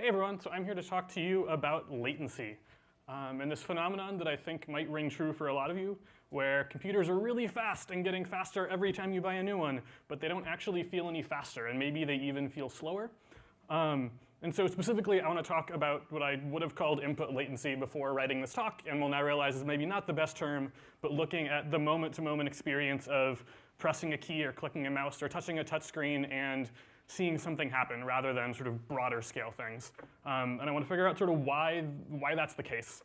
Hey everyone, so I'm here to talk to you about latency, and this phenomenon that I think might ring true for a lot of you, where computers are really fast and getting faster every time you buy a new one, but they don't actually feel any faster, and maybe they even feel slower. And so specifically, I want to talk about what I would have called input latency before writing this talk, and will now realize is maybe not the best term, but looking at the moment-to-moment experience of pressing a key or clicking a mouse or touching a touchscreen and seeing something happen rather than sort of broader scale things. And I want to figure out sort of why that's the case.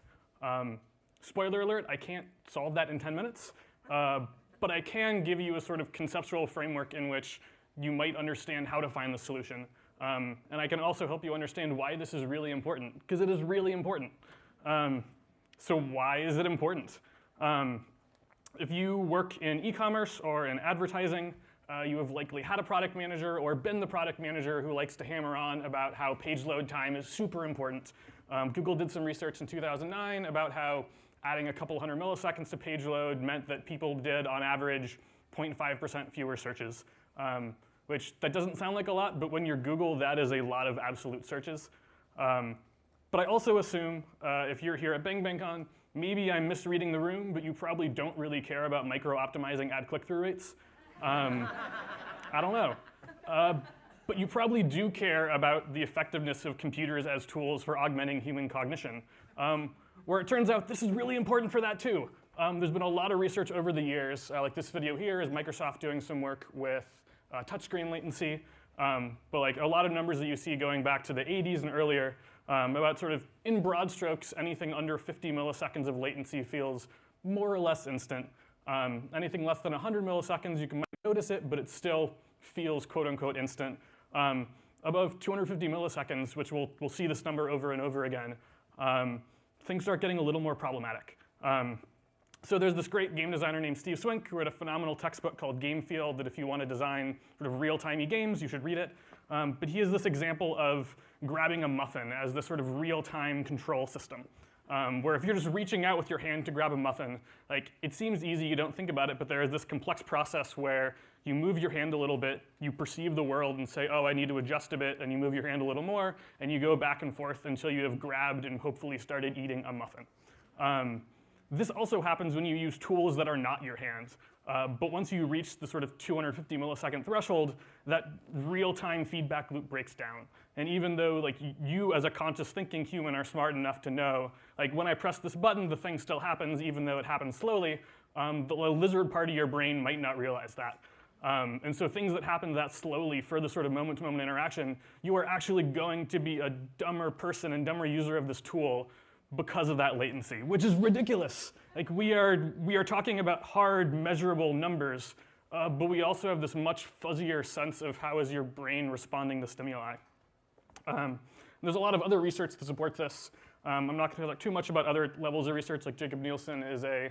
Spoiler alert, I can't solve that in 10 minutes, but I can give you a sort of conceptual framework in which you might understand how to find the solution. And I can also help you understand why this is really important, because it is really important. So why is it important? If you work in e-commerce or in advertising, you have likely had a product manager or been the product manager who likes to hammer on about how page load time is super important. Google did some research in 2009 about how adding a couple hundred milliseconds to page load meant that people did, on average, 0.5% fewer searches, which that doesn't sound like a lot, but when you're Google, that is a lot of absolute searches. But I also assume, if you're here at BangBangCon, maybe I'm misreading the room, but you probably don't really care about micro-optimizing ad click-through rates. I don't know. But you probably do care about the effectiveness of computers as tools for augmenting human cognition, where it turns out this is really important for that too. There's been a lot of research over the years, like this video here is Microsoft doing some work with touchscreen latency, but like a lot of numbers that you see going back to the 80s and earlier, about sort of in broad strokes, anything under 50 milliseconds of latency feels more or less instant. Anything less than 100 milliseconds, you can notice it, but it still feels quote unquote instant. Above 250 milliseconds, which we'll see this number over and over again, things start getting a little more problematic. So there's this great game designer named Steve Swink who wrote a phenomenal textbook called Game Field that if you want to design sort of real-timey games, you should read it. But he has this example of grabbing a muffin as this sort of real-time control system. Where if you're just reaching out with your hand to grab a muffin, like it seems easy, you don't think about it, but there is this complex process where you move your hand a little bit, you perceive the world and say, oh, I need to adjust a bit, and you move your hand a little more, and you go back and forth until you have grabbed and hopefully started eating a muffin. This also happens when you use tools that are not your hands. But once you reach the sort of 250 millisecond threshold, that real-time feedback loop breaks down. And even though like you as a conscious thinking human are smart enough to know, like when I press this button, the thing still happens even though it happens slowly, the lizard part of your brain might not realize that. And so things that happen that slowly for the sort of moment-to-moment interaction, you are actually going to be a dumber person and dumber user of this tool because of that latency, which is ridiculous. Like we are talking about hard, measurable numbers, but we also have this much fuzzier sense of how is your brain responding to stimuli. There's a lot of other research that supports this. I'm not going to talk too much about other levels of research, like Jacob Nielsen is a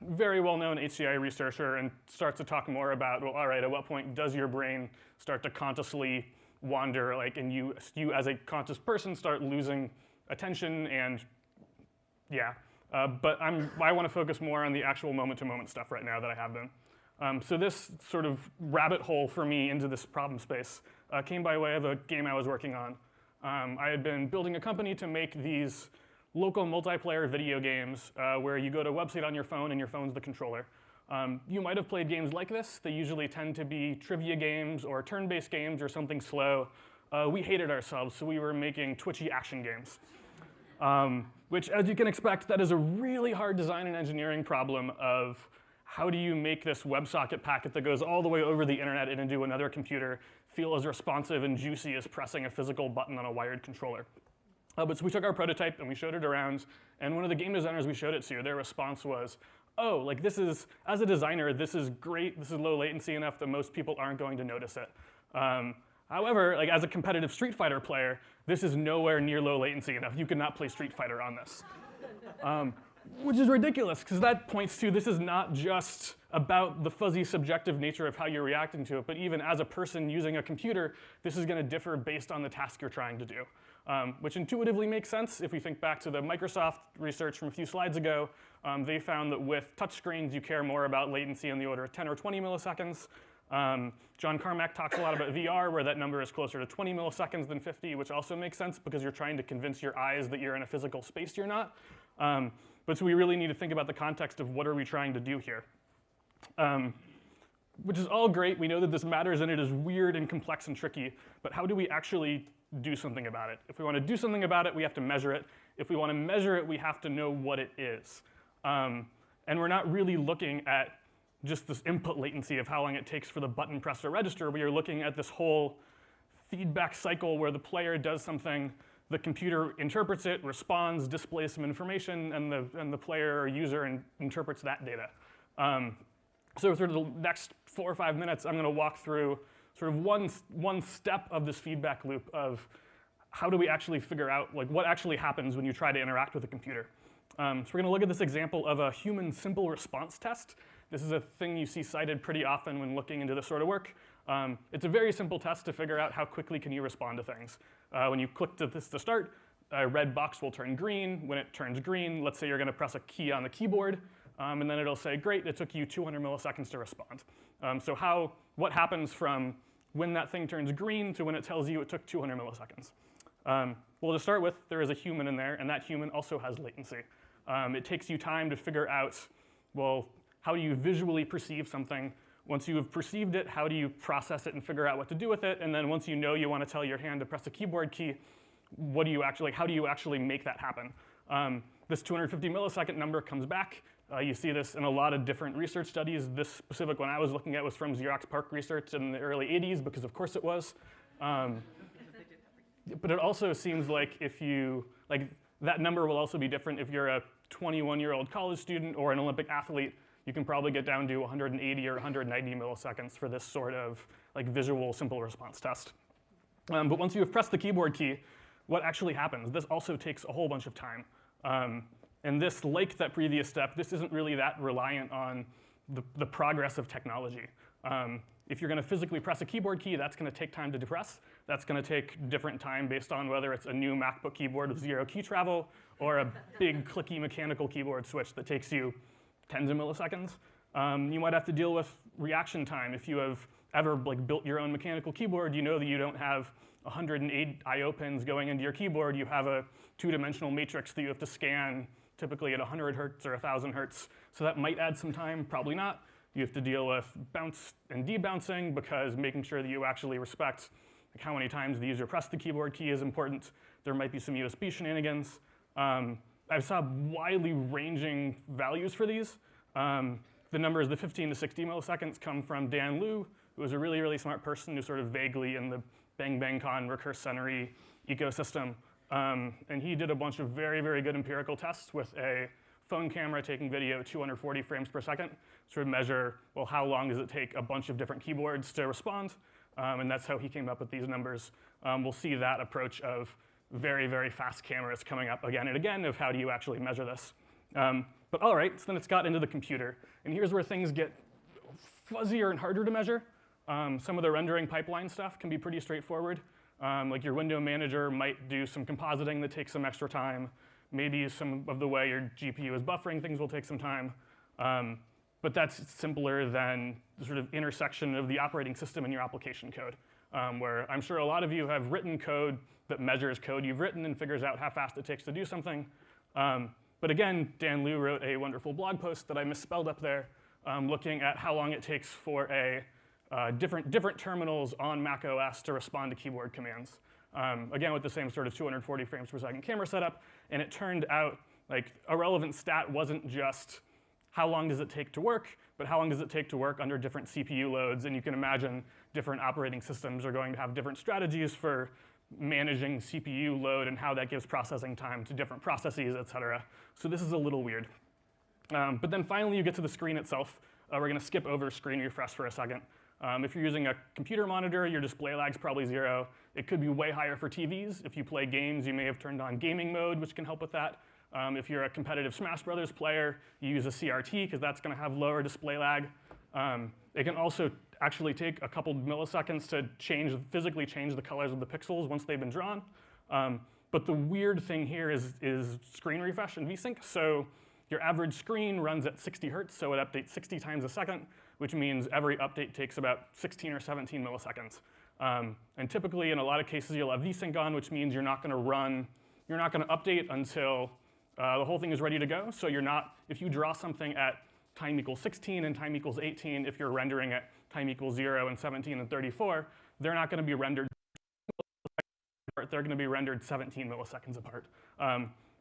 very well-known HCI researcher and starts to talk more about, well, all right, at what point does your brain start to consciously wander, like, and you as a conscious person start losing attention and, yeah. But I want to focus more on the actual moment-to-moment stuff right now that I have been. So this sort of rabbit hole for me into this problem space came by way of a game I was working on. I had been building a company to make these local multiplayer video games where you go to a website on your phone and your phone's the controller. You might have played games like this. They usually tend to be trivia games or turn-based games or something slow. We hated ourselves, so we were making twitchy action games. Which, as you can expect, that is a really hard design and engineering problem of how do you make this WebSocket packet that goes all the way over the internet and into another computer feel as responsive and juicy as pressing a physical button on a wired controller. So we took our prototype and we showed it around, and one of the game designers we showed it to, their response was, oh, like this is, as a designer, this is great, this is low latency enough that most people aren't going to notice it. However, like as a competitive Street Fighter player, this is nowhere near low latency enough. You could not play Street Fighter on this. Which is ridiculous, because that points to this is not just about the fuzzy subjective nature of how you're reacting to it, but even as a person using a computer, this is going to differ based on the task you're trying to do. Which intuitively makes sense. If we think back to the Microsoft research from a few slides ago, they found that with touchscreens, you care more about latency in the order of 10 or 20 milliseconds. John Carmack talks a lot about VR, where that number is closer to 20 milliseconds than 50, which also makes sense because you're trying to convince your eyes that you're in a physical space you're not. But so we really need to think about the context of what are we trying to do here. Which is all great. We know that this matters and it is weird and complex and tricky, but how do we actually do something about it? If we want to do something about it, we have to measure it. If we want to measure it, we have to know what it is. And we're not really looking at just this input latency of how long it takes for the button press to register. We are looking at this whole feedback cycle where the player does something, the computer interprets it, responds, displays some information, and the player or user interprets that data. So through the next 4 or 5 minutes, I'm going to walk through sort of one step of this feedback loop of how do we actually figure out what actually happens when you try to interact with a computer. So we're going to look at this example of a human simple response test. This is a thing you see cited pretty often when looking into this sort of work. It's a very simple test to figure out how quickly can you respond to things. When you click to this to start, a red box will turn green. When it turns green, let's say you're going to press a key on the keyboard. And then it'll say, great, it took you 200 milliseconds to respond. So what happens from when that thing turns green to when it tells you it took 200 milliseconds? Well, to start with, there is a human in there, and that human also has latency. It takes you time to figure out, well, how do you visually perceive something? Once you have perceived it, how do you process it and figure out what to do with it? And then once you know you want to tell your hand to press a keyboard key, how do you actually make that happen? This 250 millisecond number comes back. You see this in a lot of different research studies. This specific one I was looking at was from Xerox PARC research in the early 80s, because of course it was. But it also seems like that number will also be different if you're a 21-year-old college student or an Olympic athlete. You can probably get down to 180 or 190 milliseconds for this sort of visual simple response test. But once you have pressed the keyboard key, what actually happens? This also takes a whole bunch of time. And this, like that previous step, this isn't really that reliant on the progress of technology. If you're going to physically press a keyboard key, that's going to take time to depress. That's going to take different time based on whether it's a new MacBook keyboard with 0 key travel or a big clicky mechanical keyboard switch that takes you tens of milliseconds. You might have to deal with reaction time. If you have ever built your own mechanical keyboard, you know that you don't have 108 I/O pins going into your keyboard. You have a 2-dimensional matrix that you have to scan, typically at 100 hertz or 1,000 hertz. So that might add some time, probably not. You have to deal with bounce and debouncing, because making sure that you actually respect how many times the user pressed the keyboard key is important. There might be some USB shenanigans. I saw widely ranging values for these. The numbers, the 15 to 60 milliseconds, come from Dan Liu, who was a really, really smart person who's sort of vaguely in the Bang Bang Con recurse-centery ecosystem. And he did a bunch of very, very good empirical tests with a phone camera taking video 240 frames per second to measure, well, how long does it take a bunch of different keyboards to respond? And that's how he came up with these numbers. We'll see that approach of very, very fast cameras coming up again and again of how do you actually measure this. But all right, so then it's got into the computer. And here's where things get fuzzier and harder to measure. Some of the rendering pipeline stuff can be pretty straightforward. Like your window manager might do some compositing that takes some extra time. Maybe some of the way your GPU is buffering things will take some time. But that's simpler than the sort of intersection of the operating system and your application code, where I'm sure a lot of you have written code that measures code you've written and figures out how fast it takes to do something. But again, Dan Liu wrote a wonderful blog post that I misspelled up there, looking at how long it takes for different terminals on Mac OS to respond to keyboard commands. Again, with the same sort of 240 frames per second camera setup. And it turned out a relevant stat wasn't just how long does it take to work, but how long does it take to work under different CPU loads. And you can imagine different operating systems are going to have different strategies for managing CPU load and how that gives processing time to different processes, et cetera. So this is a little weird. But then finally, you get to the screen itself. We're going to skip over screen refresh for a second. If you're using a computer monitor, your display lag's probably 0. It could be way higher for TVs. If you play games, you may have turned on gaming mode, which can help with that. If you're a competitive Smash Brothers player, you use a CRT, because that's going to have lower display lag. It can also actually take a couple milliseconds to physically change the colors of the pixels once they've been drawn. But the weird thing here is screen refresh and VSync. So your average screen runs at 60 hertz, so it updates 60 times a second. which means every update takes about 16 or 17 milliseconds. And typically, in a lot of cases, you'll have vsync on, which means you're not going to update until the whole thing is ready to go. So if you draw something at time equals 16 and time equals 18, if you're rendering at time equals 0 and 17 and 34, they're not going to be rendered. They're going to be rendered 17 milliseconds apart,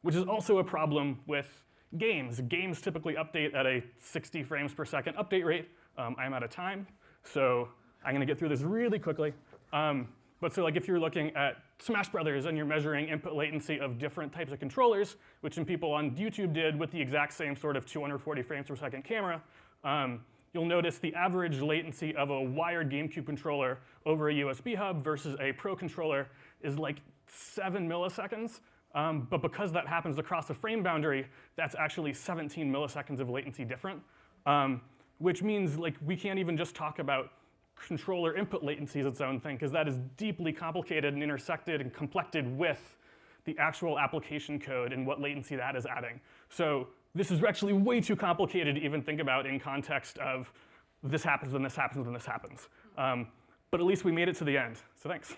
which is also a problem with games. Games typically update at a 60 frames per second update rate. I'm out of time, so I'm going to get through this really quickly. But so like if you're looking at Smash Brothers and you're measuring input latency of different types of controllers, which some people on YouTube did with the exact same sort of 240 frames per second camera, you'll notice the average latency of a wired GameCube controller over a USB hub versus a Pro controller is like 7 milliseconds. But because that happens across the frame boundary, that's actually 17 milliseconds of latency different, which means like we can't even just talk about controller input latency as its own thing, because that is deeply complicated and intersected and complected with the actual application code and what latency that is adding. So this is actually way too complicated to even think about in context of this happens, then this happens, then this happens. But at least we made it to the end, so thanks.